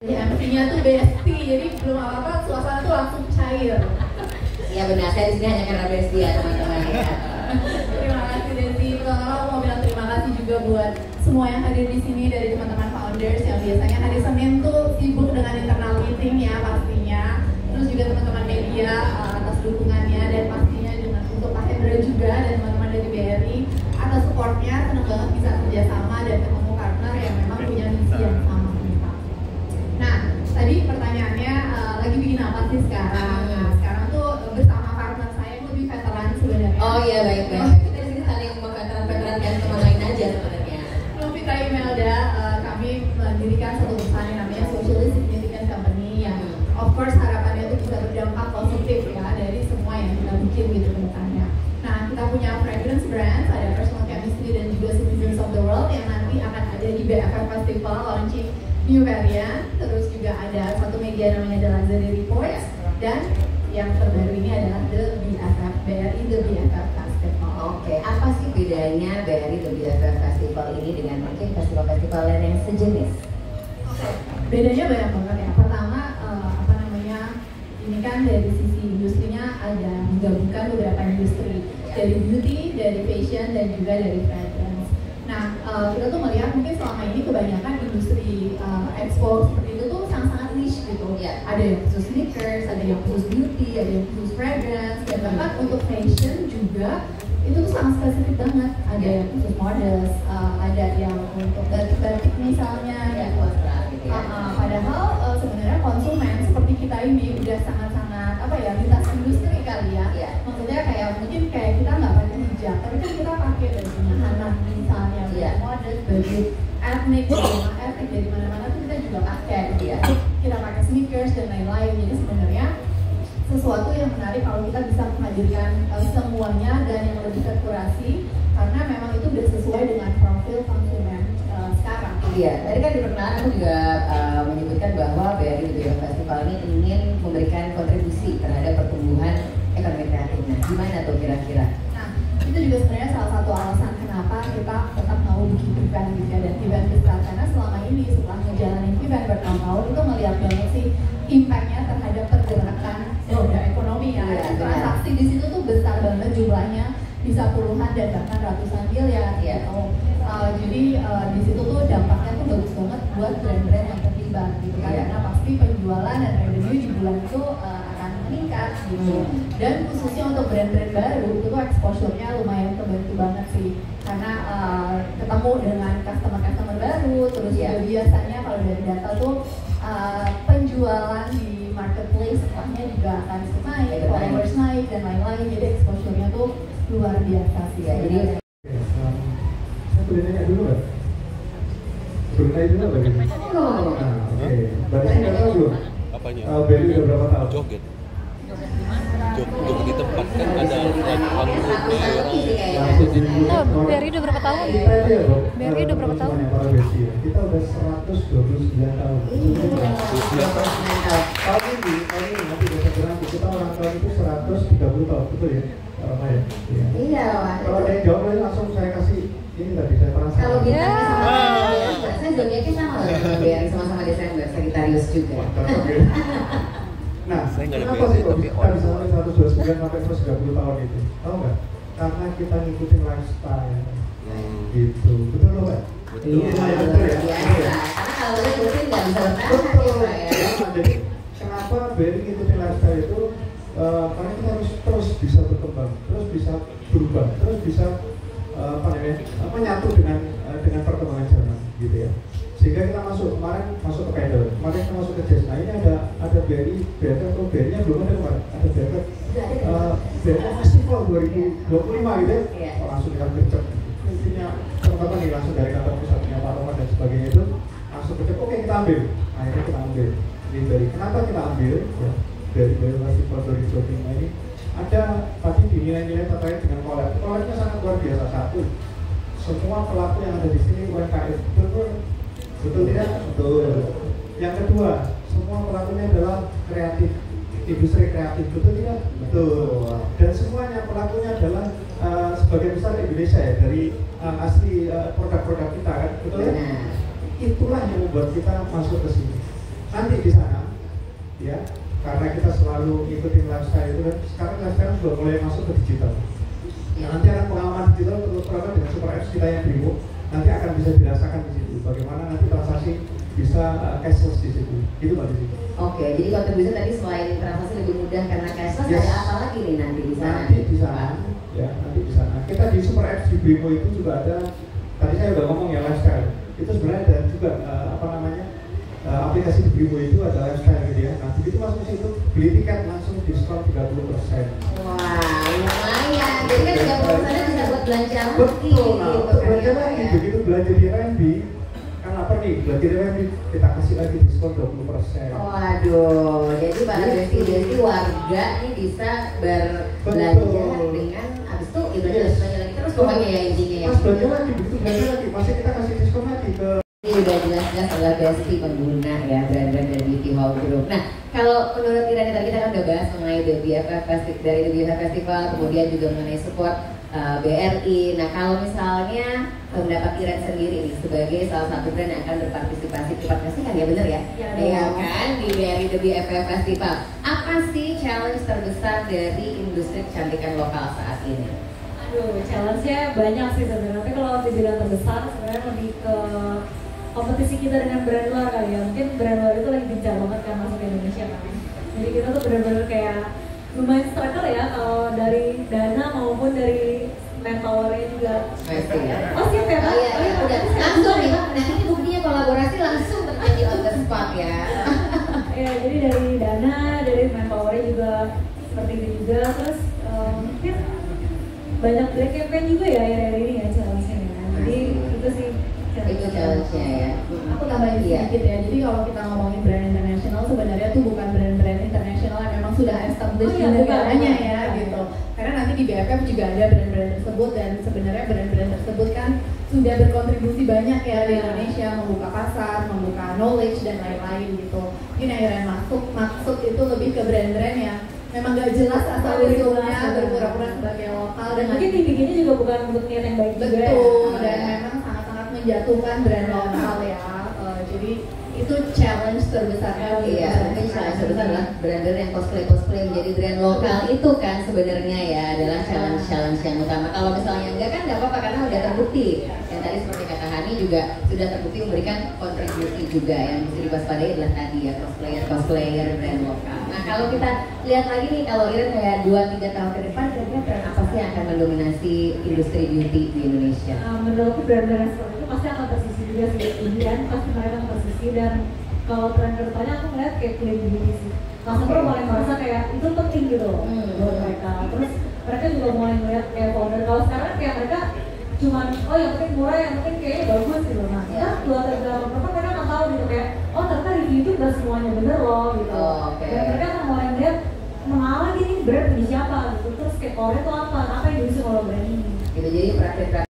MC-nya tuh bestie, jadi belum apa-apa suasana tuh langsung cair. Iya benar, saya di sini hanya karena bestie ya teman-teman ya. Terima kasih Desi. Pertama aku mau bilang terima kasih juga buat semua yang hadir di sini dari teman-teman founders yang biasanya hari Senin tuh sibuk dengan internal meeting ya pastinya. Terus juga teman-teman media atas dukungannya dan pastinya dengan untuk Pak Hendra juga dan teman-teman dari BRI atas supportnya. Senang banget bisa kerjasama dan ketemu partner yang memang punya misi yang sama kita. Nah, tadi pertanyaannya lagi bikin apa sih sekarang? Nah, sekarang tuh bersama partner saya yang lebih veteran sebenarnya. Oh iya baik-baik. Kita di sini saling veteran-veteran kan teman lain aja sebenarnya. Lovita Imelda, kami mendirikan satu perusahaan yang namanya Socially Significant Company yang of course harapannya itu bisa berdampak positif ya dari semua yang kita bikin gitu ke depannya. Nah, kita punya fragrance brands, ada Personal Chemistry dan juga Citizens of the World yang nanti akan ada di BFF Festival launching new variant. Terus juga ada satu media namanya The Luxury Reports dan yang terbaru ini adalah The BFF, BRI The BFF Festival. Oke, apa sih bedanya BRI The BFF Festival ini dengan mungkin festival-festival lain yang sejenis? Bedanya banyak banget ya. Pertama, ini kan dari sisi industrinya ada menggabungkan beberapa industri dari beauty, dari fashion, dan juga dari fragrance. Nah, kita tuh melihat mungkin selama ini kebanyakan industri expo seperti itu tuh sangat-sangat niche gitu. Yeah. Ada yang khusus sneakers, ada yang khusus beauty, ada yang khusus fragrance, dan bahkan untuk fashion juga itu tuh sangat spesifik banget. Ada yang khusus models, ada yang untuk batik misalnya, ya. Padahal sebenarnya konsumen seperti kita ini udah sangat-sangat lintas industri kali ya. Yeah. Maksudnya kayak mungkin kayak kita nggak pakai hijab, tapi kan kita pakai bajunya anak misalnya, model, baju etnik, dari mana-mana tuh kita juga pakai. Yeah. Kita pakai sneakers dan lain-lain. Jadi sebenarnya sesuatu yang menarik kalau kita bisa menghadirkan semuanya dan yang lebih terkurasi karena memang itu udah sesuai dengan profil konsumen sekarang. Iya, tadi kan di perkenalan aku juga menyebutkan bahwa BRI The BFF Festival ini ingin memberikan kontribusi terhadap pertumbuhan ekonomi kreatif. Nah, gimana tuh kira-kira? Nah, itu juga sebenarnya salah satu alasan kenapa kita tetap mau bikin event juga dan event besar karena selama ini setelah ngejalanin event bertahun-tahun itu melihat banget sih impact-nya terhadap pergerakan roda ekonomi ya. Transaksi di situ tuh besar banget jumlahnya, bisa puluhan dan bahkan ratusan miliar gitu. Jadi di situ tuh dampaknya tuh bagus banget buat brand-brand yang terlibat gitu kan, karena pasti penjualan dan revenue di bulan itu akan meningkat gitu. Dan khususnya untuk brand-brand baru itu exposure-nya lumayan terbantu banget sih, karena ketemu dengan customer baru, terus juga biasanya kalau dari data tuh penjualan di marketplace setelahnya juga akan naik, followers naik dan lain-lain, jadi exposure-nya tuh luar biasa sih ya. Jadi boleh nanya dulu nggak? Boleh nanya dulu nggak? Oke, berarti nggak tahu belum? Apanya? BRI udah berapa tahun? Joget di tempat kan ada panggung BRI udah berapa tahun? Kita aja loh. BRI udah berapa tahun? Para besti, kita udah 129 tahun. Tahun ini nanti besok nanti kita orang tahun itu 130 tahun, betul ya? Iya. Kalau ada yang jawab langsung saya kasih ini tadi saya penasaran. Kalau kita saya zodiaknya sama loh dengan BRI, sama-sama Desember, Sagittarius juga. Nah, saya nggak ada kenapa sih kok tapi kita bisa sampai 129 sampai 130 tahun itu? Tahu nggak? Karena kita ngikutin lifestyle. Gitu, betul loh kan? Betul. Iya, betul ya. Karena kalau udah ngikutin nggak bisa bertahan ya. Jadi kenapa BRI ngikutin lifestyle itu? Karena kita harus terus bisa berkembang, terus bisa berubah, terus bisa menyatu dengan perkembangan zaman, gitu ya. Sehingga kita kemarin masuk ke pedal, kemarin kita masuk ke jazz. Nah ini ada BRI, atau BRI-nya belum ada kemarin, ada BRI Festival 2025 gitu ya. Langsung kita gercep, intinya teman-teman nih langsung dari kantor pusatnya Pak Roman dan sebagainya itu langsung gercep, oke kita ambil. Akhirnya kita ambil. Ini dari kenapa kita ambil? Ya, dari Festival 2025 ini ada tadi nilai-nilai terkait dengan collab. Collabnya sangat luar biasa. Satu, semua pelaku yang ada di sini UMKM, betul tidak? Betul. Yang kedua, semua pelakunya adalah kreatif, industri kreatif, betul tidak? Betul. Dan semuanya pelakunya adalah sebagian besar Indonesia ya, dari asli produk-produk kita kan, betul ya? Itulah yang membuat kita masuk ke sini. nanti di sana ya, karena kita selalu ikutin lifestyle itu kan, sekarang lifestyle sudah mulai masuk ke digital. Nah, nanti ada pengalaman digital terutama dengan super apps kita yang Brimo, nanti akan bisa dirasakan di situ bagaimana nanti transaksi bisa cashless di situ. Itu Mbak Desi. Oke, jadi contribution tadi selain transaksi lebih mudah karena cashless, Yes. ada apa lagi nih nanti di sana? Nanti di sana, ya nanti di sana. Kita di super apps di Brimo itu juga ada. Tadi saya udah ngomong ya lifestyle. Itu sebenarnya ada juga aplikasi di Brimo itu ada lifestyle gitu ya. Nah begitu masuk ke situ beli tiket langsung diskon 30%. Wah, lumayan. Jadi kan 30% bisa buat belanja lagi. Betul, nah gitu untuk kan, belanja ya, lagi Pak, ya. begitu belanja di F&B kan apa nih, belanja di F&B kita kasih lagi diskon 20%. Waduh, jadi para desi-desi warga nih bisa berbelanja dengan abis itu belanja lagi terus pokoknya ya intinya ya. Mas belanja lagi, begitu belanja lagi, masih kita kasih diskon lagi ke. Ini udah jelas-jelas adalah besti pengguna ya brand-brand dari Beauty Hall Group. Nah, kalau menurut Irani tadi kita kan udah bahas mengenai The BFF dari The BFF Festival, kemudian juga mengenai support BRI. Nah, kalau misalnya pendapat Irani sendiri nih sebagai salah satu brand yang akan berpartisipasi kan ya bener ya? Iya kan di BRI The BFF Festival. Apa sih challenge terbesar dari industri kecantikan lokal saat ini? Aduh, challenge-nya banyak sih sebenarnya. Tapi kalau dibilang terbesar sebenarnya lebih ke kompetisi kita dengan brand luar kali ya. Mungkin brand luar itu lagi gencar banget kan masuk ke Indonesia kan. Jadi kita tuh benar-benar kayak lumayan struggle ya kalau dari dana maupun dari manpower-nya juga. Pasti ya. Oh siap ya Pak? Oh iya, iya, udah langsung nih Pak. Nah ini buktinya kolaborasi langsung terjadi on the spot ya. Ya jadi dari dana, dari manpower-nya juga seperti itu juga. Terus mungkin banyak brand campaign juga ya akhir-akhir ini ya challenge-nya ya. Jadi itu sih Itu challenge-nya ya. Aku tambahin sedikit ya, jadi kalau kita ngomongin brand internasional sebenarnya tuh bukan brand-brand internasional yang memang sudah established di negaranya ya gitu. Karena nanti di BFF juga ada brand-brand tersebut dan sebenarnya brand-brand tersebut kan sudah berkontribusi banyak ya di Indonesia, membuka pasar, membuka knowledge dan lain-lain gitu. Mungkin yang maksud itu lebih ke brand-brand yang memang gak jelas asal usulnya, berpura-pura sebagai lokal dan mungkin dibikinnya juga bukan untuk niat yang baik juga ya. betul, dan memang sangat-sangat menjatuhkan brand lokal ya. Jadi itu challenge terbesarnya. Iya, mungkin challenge terbesar adalah brand-brand yang cosplay menjadi brand lokal itu kan sebenarnya ya adalah challenge yang utama. Kalau misalnya enggak kan nggak apa-apa karena udah terbukti. Yang tadi seperti kata Hani juga sudah terbukti memberikan kontribusi juga yang bisa diwaspadai adalah tadi ya cosplayer brand lokal. Nah kalau kita lihat lagi nih kalau Iren kayak 2-3 tahun ke depan kira-kira brand apa sih yang akan mendominasi industri beauty di Indonesia? Menurutku brand-brand seperti itu pasti akan tersisi juga sih. Kemudian pasti mereka akan tersisi dan kalau tren kedepannya aku ngeliat kayak clean beauty sih. Customer mulai merasa kayak itu penting gitu buat mereka. Terus mereka juga mulai melihat kayak founder. Kalau sekarang kayak mereka cuman oh yang penting murah, yang penting kayaknya bagus gitu. Nah, ya 2-3 tahun pertama mereka akan tahu gitu kayak oh ternyata review itu udah semuanya bener loh gitu. Dan mereka akan mulai melihat mengalah gini brand punya siapa gitu. Terus kayak core itu apa yang bisa kalau brand ini. Gitu jadi praktik